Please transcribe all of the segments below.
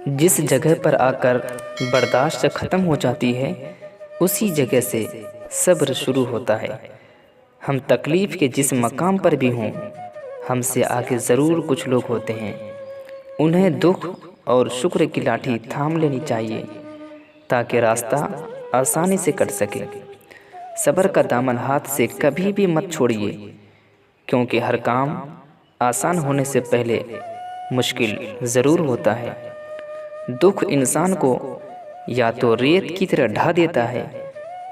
جس جگہ پر آ کر برداشت ختم ہو جاتی ہے اسی جگہ سے صبر شروع ہوتا ہے۔ ہم تکلیف کے جس مقام پر بھی ہوں، ہم سے آگے ضرور کچھ لوگ ہوتے ہیں۔ انہیں دکھ اور شکر کی لاٹھی تھام لینی چاہیے تاکہ راستہ آسانی سے کٹ سکے۔ صبر کا دامن ہاتھ سے کبھی بھی مت چھوڑیے، کیونکہ ہر کام آسان ہونے سے پہلے مشکل ضرور ہوتا ہے۔ دکھ انسان کو یا تو ریت کی طرح ڈھا دیتا ہے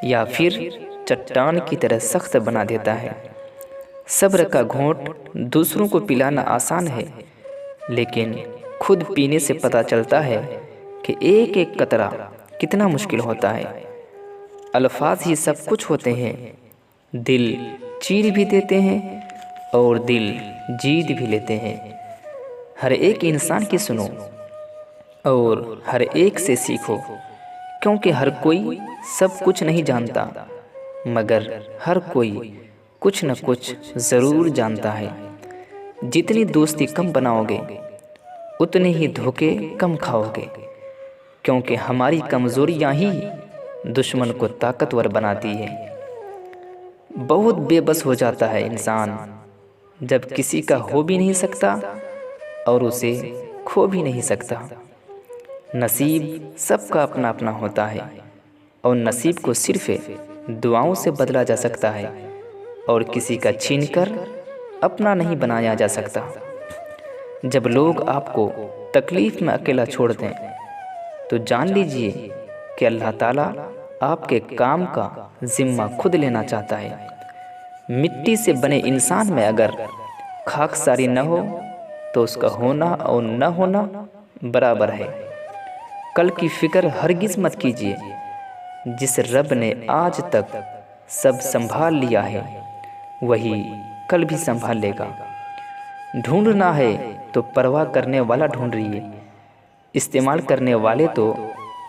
یا پھر چٹان کی طرح سخت بنا دیتا ہے۔ صبر کا گھونٹ دوسروں کو پلانا آسان ہے، لیکن خود پینے سے پتہ چلتا ہے کہ ایک ایک قطرہ کتنا مشکل ہوتا ہے۔ الفاظ ہی سب کچھ ہوتے ہیں، دل چیر بھی دیتے ہیں اور دل جیت بھی لیتے ہیں۔ ہر ایک انسان کی سنو اور ہر ایک سے سیکھو، کیونکہ ہر کوئی سب کچھ نہیں جانتا، مگر ہر کوئی کچھ نہ کچھ ضرور جانتا ہے۔ جتنی دوستی کم بناؤ گے اتنے ہی دھوکے کم کھاؤ گے، کیونکہ ہماری کمزوریاں ہی دشمن کو طاقتور بناتی ہے۔ بہت بے بس ہو جاتا ہے انسان جب کسی کا ہو بھی نہیں سکتا اور اسے کھو بھی نہیں سکتا۔ نصیب سب کا اپنا اپنا ہوتا ہے اور نصیب کو صرف دعاؤں سے بدلا جا سکتا ہے اور کسی کا چھین کر اپنا نہیں بنایا جا سکتا۔ جب لوگ آپ کو تکلیف میں اکیلا چھوڑ دیں تو جان لیجئے کہ اللہ تعالیٰ آپ کے کام کا ذمہ خود لینا چاہتا ہے۔ مٹی سے بنے انسان میں اگر خاکساری نہ ہو تو اس کا ہونا اور نہ ہونا برابر ہے۔ کل کی فکر ہرگز مت کیجیے، جس رب نے آج تک سب سنبھال لیا ہے وہی کل بھی سنبھال لے گا۔ ڈھونڈنا ہے تو پرواہ کرنے والا ڈھونڈ رہیے، استعمال کرنے والے تو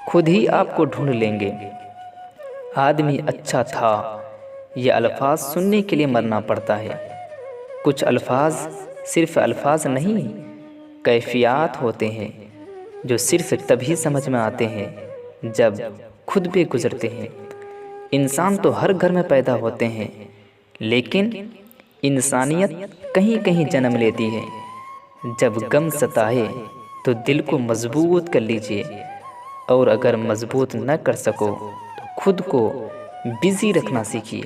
خود ہی آپ کو ڈھونڈ لیں گے۔ آدمی اچھا تھا یہ الفاظ سننے کے لیے مرنا پڑتا ہے۔ کچھ الفاظ صرف الفاظ نہیں، کیفیات ہوتے ہیں جو صرف تبھی سمجھ میں آتے ہیں جب خود بھی گزرتے ہیں۔ انسان تو ہر گھر میں پیدا ہوتے ہیں، لیکن انسانیت کہیں کہیں جنم لیتی ہے۔ جب غم ستائے تو دل کو مضبوط کر لیجئے، اور اگر مضبوط نہ کر سکو تو خود کو بزی رکھنا سیکھیے۔